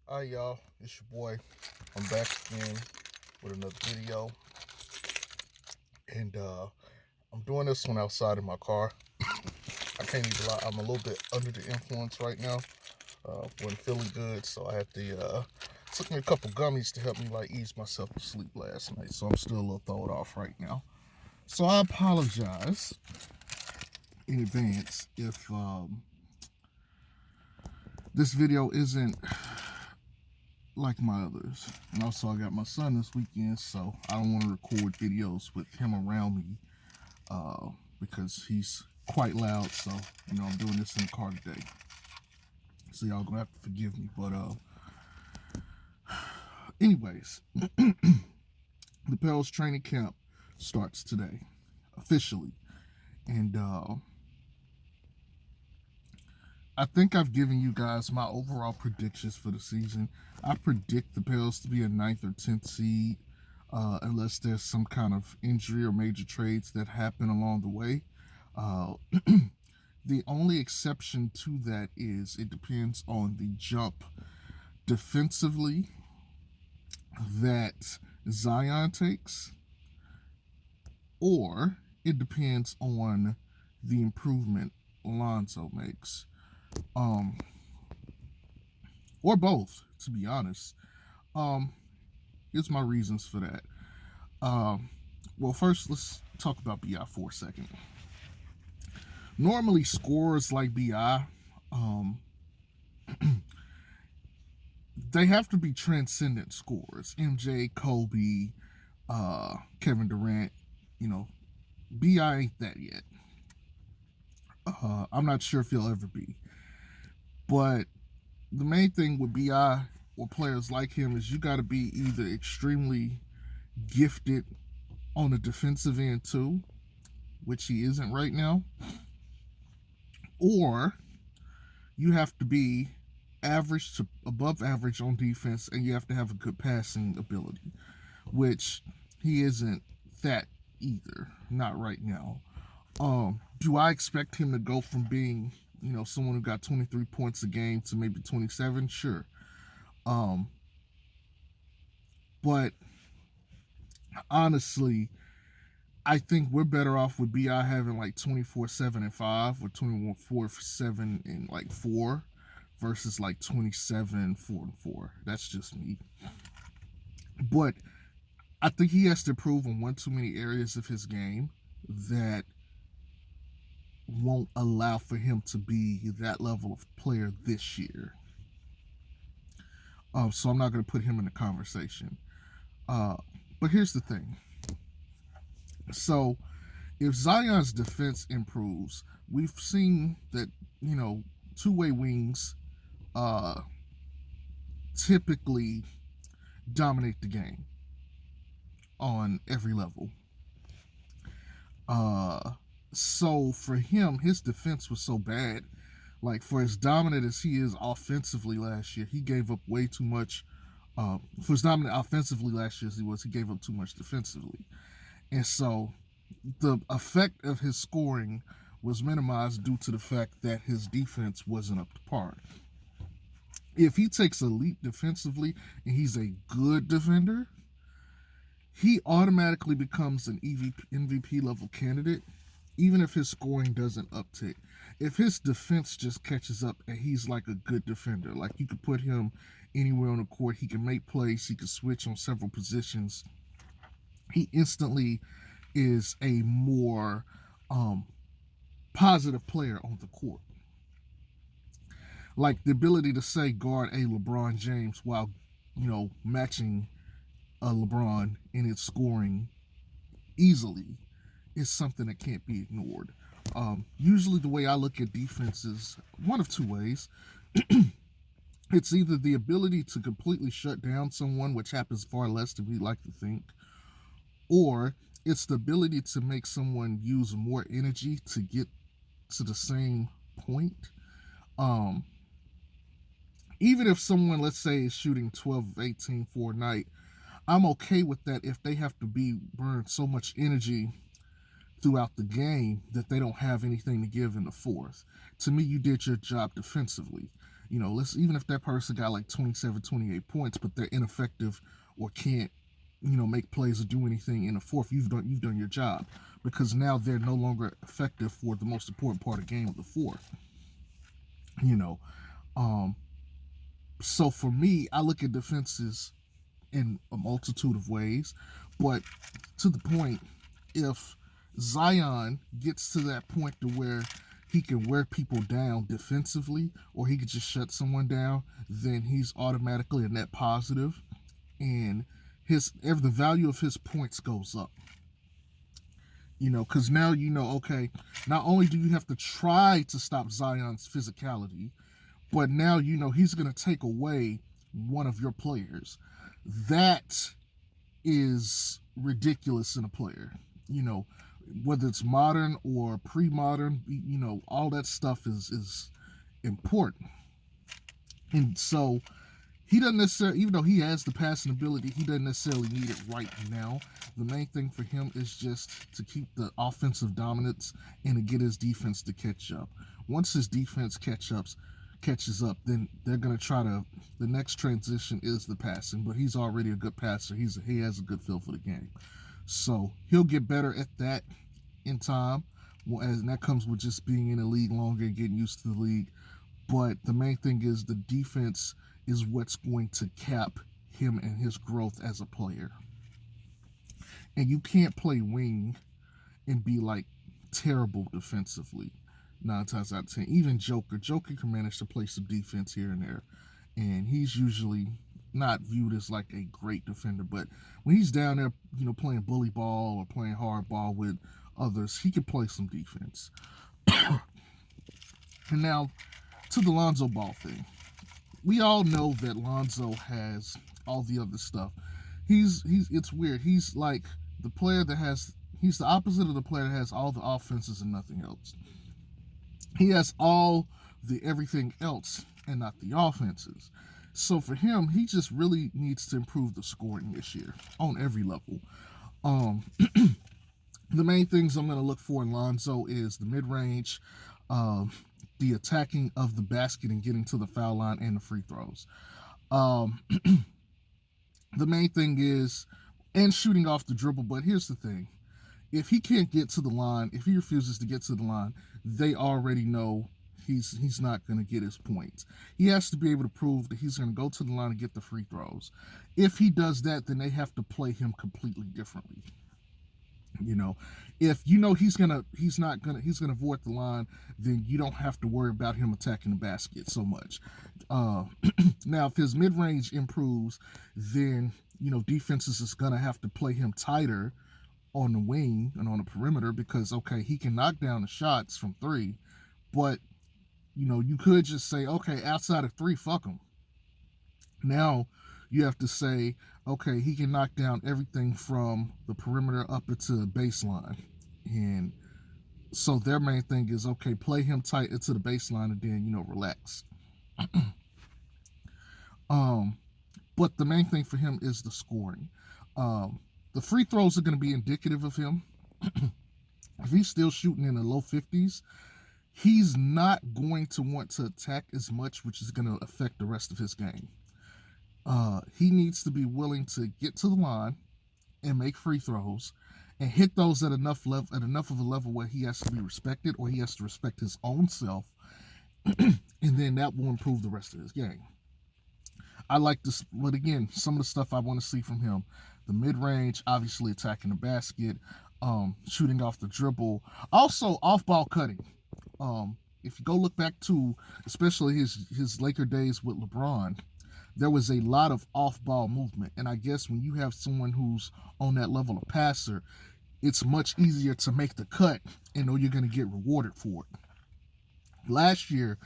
Hi y'all, it's your boy. I'm back again with another video, and I'm doing this one outside in my car. I can't even lie, I'm a little bit under the influence right now. Wasn't feeling good, so I had to took me a couple gummies to help me like ease myself to sleep last night. So I'm still a little thrown off right now. So I apologize in advance if this video isn't like my others. And also I got my son this weekend, so I don't want to record videos with him around me because he's quite loud. So, I'm doing this in the car today. So y'all gonna have to forgive me. But anyways, the Pels training camp starts today, officially. And I think I've given you guys my overall predictions for the season. I predict the Pels to be a 9th or 10th seed, unless there's some kind of injury or major trades that happen along the way. The only exception to that is it depends on the jump defensively that Zion takes, or it depends on the improvement Lonzo makes. Or both, to be honest. Here's my reasons for that. Well, first, let's talk about BI for a second. Normally, scorers like BI, they have to be transcendent scorers. MJ, Kobe, Kevin Durant, BI ain't that yet. I'm not sure if he'll ever be. But the main thing with BI or players like him is you got to be either extremely gifted on the defensive end too, which he isn't right now, or you have to be average to above average on defense, and you have to have a good passing ability, which he isn't that either, not right now. Do I expect him to go from being, someone who got 23 points a game to maybe 27? Sure. But honestly, I think we're better off with BI having like 24, 7, and 5, or 24, 7, and like 4 versus like 27, 4, and 4. That's just me. But I think he has to improve in one too many areas of his game that won't allow for him to be that level of player this year. So I'm not going to put him in the conversation. But here's the thing. So if Zion's defense improves, we've seen that, two-way wings typically dominate the game on every level. So for him, his defense was so bad. Like, for as dominant as he is offensively last year, he gave up way too much. For as dominant offensively last year as he gave up too much defensively. And so the effect of his scoring was minimized due to the fact that his defense wasn't up to par. If he takes a leap defensively and he's a good defender, he automatically becomes an MVP level candidate, even if his scoring doesn't uptick. If his defense just catches up and he's like a good defender, like you could put him anywhere on the court, he can make plays, he can switch on several positions, he instantly is a more positive player on the court. Like the ability to say guard a LeBron James while, matching a LeBron in its scoring easily is something that can't be ignored. Usually the way I look at defense is one of two ways. It's either the ability to completely shut down someone, which happens far less than we like to think, or it's the ability to make someone use more energy to get to the same point. Even if someone, let's say, is shooting 12 of 18 for a night, I'm okay with that if they have to burn so much energy throughout the game that they don't have anything to give in the fourth. To me, you did your job defensively. Let's even if that person got like 27, 28 points, but they're ineffective or can't, make plays or do anything in the fourth, you've done your job because now they're no longer effective for the most important part of the game of the fourth. You know, um, so for me, I look at defenses in a multitude of ways, but to the point, if Zion gets to that point to where he can wear people down defensively or he could just shut someone down, then he's automatically a net positive, and the value of his points goes up. Because now okay, not only do you have to try to stop Zion's physicality, but now he's going to take away one of your players. That is ridiculous in a player. You know, whether it's modern or pre-modern, all that stuff is important. And so he doesn't necessarily, even though he has the passing ability, he doesn't necessarily need it right now. The main thing for him is just to keep the offensive dominance and to get his defense to catch up. Once his defense catches up, then they're going to try to. The next transition is the passing, but he's already a good passer. He has a good feel for the game, so he'll get better at that in time. And that comes with just being in the league longer and getting used to the league. But the main thing is the defense is what's going to cap him and his growth as a player. And you can't play wing and be like terrible defensively 9 times out of 10. Even Joker can manage to play some defense here and there, and he's usually not viewed as like a great defender. But when he's down there, playing bully ball or playing hard ball with others, he can play some defense. And now to the Lonzo Ball thing. We all know that Lonzo has all the other stuff. It's weird. He's like the player that he's the opposite of the player that has all the offenses and nothing else. He has all the everything else and not the offenses. So for him, he just really needs to improve the scoring this year on every level. The main things I'm going to look for in Lonzo is the mid-range, the attacking of the basket and getting to the foul line, and the free throws. The main thing is, and shooting off the dribble. But here's the thing. If he can't get to the line, if he refuses to get to the line, they already know he's not going to get his points. He has to be able to prove that he's going to go to the line and get the free throws. If he does that, then they have to play him completely differently. If he's gonna avoid the line, then you don't have to worry about him attacking the basket so much. Now, if his mid range improves, then defenses is gonna have to play him tighter on the wing and on the perimeter because okay, he can knock down the shots from three, but you could just say okay, outside of three, fuck him. Now you have to say, okay, he can knock down everything from the perimeter up into the baseline. And so their main thing is, okay, play him tight into the baseline and then, relax. But the main thing for him is the scoring. The free throws are going to be indicative of him. If he's still shooting in the low 50s, he's not going to want to attack as much, which is going to affect the rest of his game. He needs to be willing to get to the line and make free throws and hit those at enough of a level where he has to be respected or he has to respect his own self, and then that will improve the rest of his game. I like this, but again, some of the stuff I want to see from him: the mid-range, obviously attacking the basket, shooting off the dribble, also off-ball cutting. If you go look back to especially his Laker days with LeBron, there was a lot of off-ball movement. And I guess when you have someone who's on that level of passer, it's much easier to make the cut and know you're going to get rewarded for it. Last year,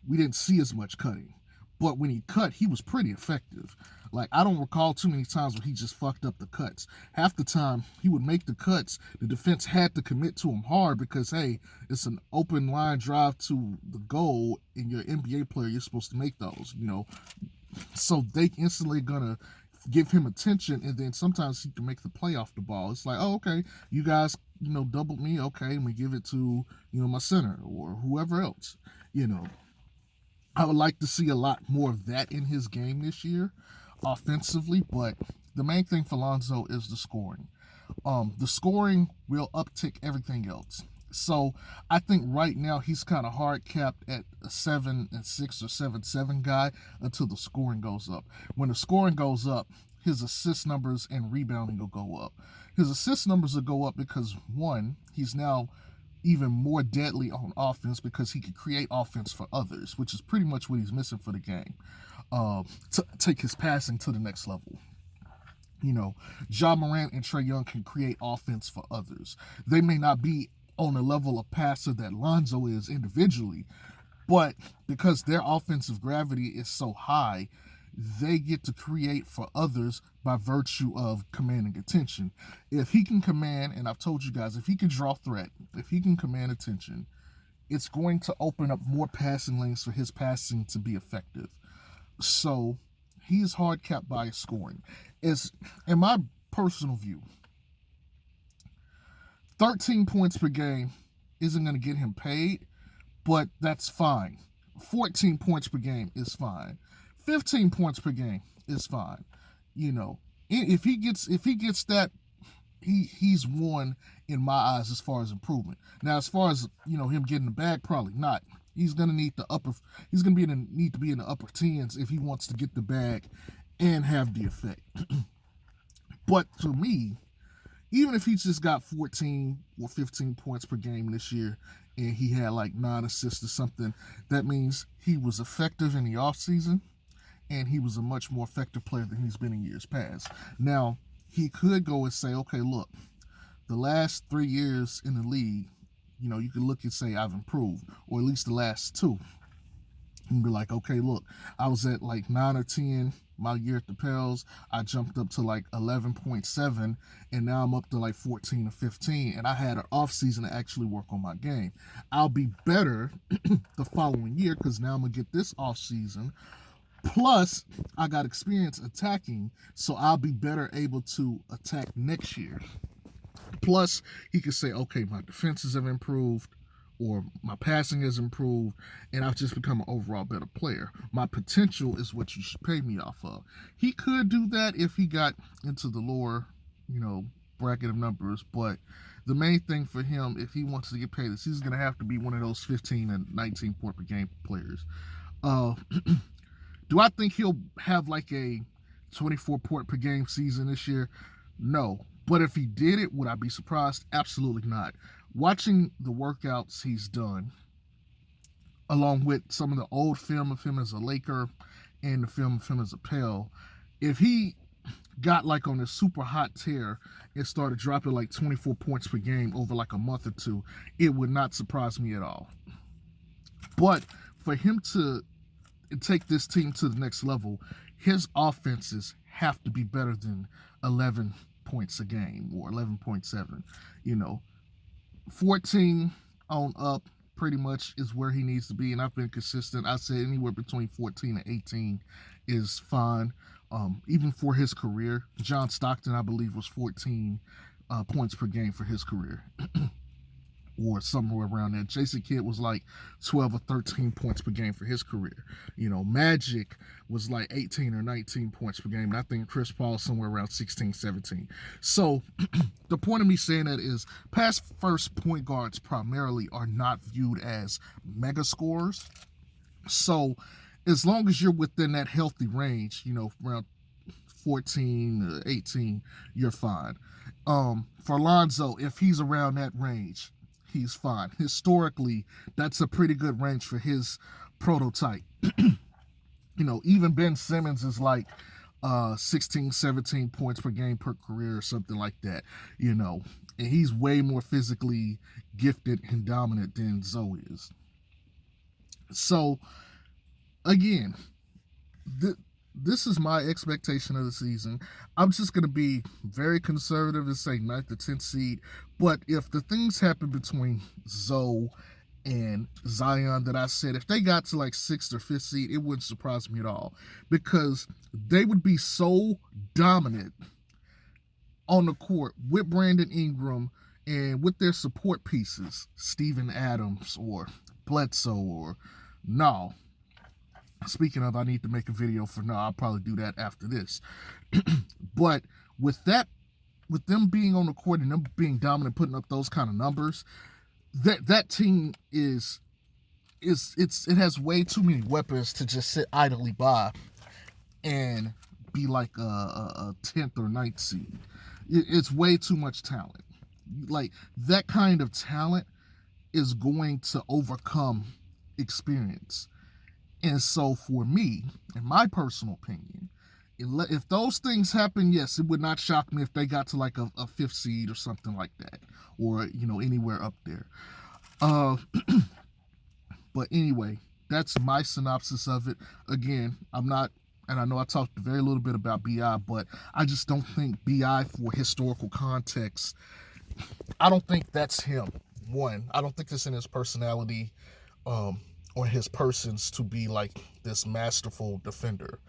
we didn't see as much cutting. But when he cut, he was pretty effective. Like, I don't recall too many times where he just fucked up the cuts. Half the time, he would make the cuts. The defense had to commit to him hard because, hey, it's an open line drive to the goal, and you're an NBA player, you're supposed to make those, So they instantly gonna give him attention, and then sometimes he can make the play off the ball. It's like, oh, okay, you guys, doubled me. Okay, let me give it to, my center or whoever else, I would like to see a lot more of that in his game this year, offensively. But the main thing for Lonzo is the scoring. The scoring will uptick everything else. So I think right now he's kind of hard capped at a 7-6 or 7-7 guy until the scoring goes up. When the scoring goes up, his assist numbers and rebounding will go up. His assist numbers will go up because, one, he's now even more deadly on offense because he can create offense for others, which is pretty much what he's missing for the game. To take his passing to the next level. Ja Morant and Trae Young can create offense for others. They may not be on the level of passer that Lonzo is individually, but because their offensive gravity is so high, they get to create for others by virtue of commanding attention. If he can command, and I've told you guys, if he can draw threat, if he can command attention, it's going to open up more passing lanes for his passing to be effective. So he is hard capped by his scoring. Is, in my personal view, 13 points per game isn't going to get him paid, but that's fine. 14 points per game is fine. 15 points per game is fine. If he gets that, he's won in my eyes as far as improvement. Now, as far as him getting the bag, probably not. He's gonna need need to be in the upper tens if he wants to get the bag and have the effect. But to me, even if he just got 14 or 15 points per game this year and he had like 9 assists or something, that means he was effective in the offseason and he was a much more effective player than he's been in years past. Now, he could go and say, okay, look, the last 3 years in the league, you could look and say I've improved, or at least the last 2. And be like, okay, look, I was at like 9 or 10 my year at the Pels. I jumped up to like 11.7, and now I'm up to like 14 or 15, and I had an off season to actually work on my game. I'll be better the following year because now I'm going to get this off season. Plus, I got experience attacking, so I'll be better able to attack next year. Plus, he could say, okay, my defenses have improved, or my passing has improved, and I've just become an overall better player. My potential is what you should pay me off of. He could do that if he got into the lower, bracket of numbers, but the main thing for him, if he wants to get paid, is he's going to have to be one of those 15 and 19 point per game players. Do I think he'll have like a 24 point per game season this year? No. But if he did it, would I be surprised? Absolutely not. Watching the workouts he's done, along with some of the old film of him as a Laker and the film of him as a Pel, if he got like on a super hot tear and started dropping like 24 points per game over like a month or two, it would not surprise me at all. But for him to take this team to the next level, his offenses have to be better than 11 points a game or 11.7. 14 on up pretty much is where he needs to be, and I've been consistent. I said anywhere between 14 and 18 is fine. Even for his career, John Stockton, I believe, was 14 points per game for his career. Or somewhere around there. Jason Kidd was like 12 or 13 points per game for his career. Magic was like 18 or 19 points per game. And I think Chris Paul somewhere around 16, 17. So the point of me saying that is pass first point guards primarily are not viewed as mega scorers. So as long as you're within that healthy range, around 14, 18, you're fine. For Lonzo, if he's around that range, he's fine. Historically, that's a pretty good range for his prototype. Even Ben Simmons is like 16, 17 points per game per career or something like that, and he's way more physically gifted and dominant than Zoe is. So, again, this is my expectation of the season. I'm just going to be very conservative and say 9th to 10th seed. But if the things happen between Zoe and Zion that I said, if they got to like 6th or 5th seed, it wouldn't surprise me at all. Because they would be so dominant on the court with Brandon Ingram and with their support pieces, Steven Adams or Bledsoe or no. Speaking of, I need to make a video for now. I'll probably do that after this. But with that, with them being on the court and them being dominant, putting up those kind of numbers, that team it has way too many weapons to just sit idly by and be like a 10th or 9th seed. It's way too much talent. Like, that kind of talent is going to overcome experience. And so for me, in my personal opinion, if those things happen, yes, it would not shock me if they got to like a 5th seed or something like that, or anywhere up there. Uh, but anyway, that's my synopsis of it. Again, I'm not, and I know I talked very little bit about Bi, but I just don't think Bi, for historical context, I don't think that's him. One, I don't think it's in his personality, or his persons to be like this masterful defender.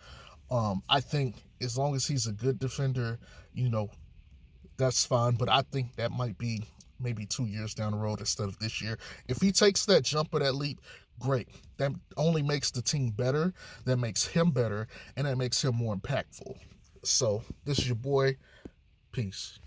I think as long as he's a good defender, you know, that's fine. But I think that might be maybe 2 years down the road instead of this year. If he takes that jump or that leap, great. That only makes the team better, that makes him better, and that makes him more impactful. So this is your boy. Peace.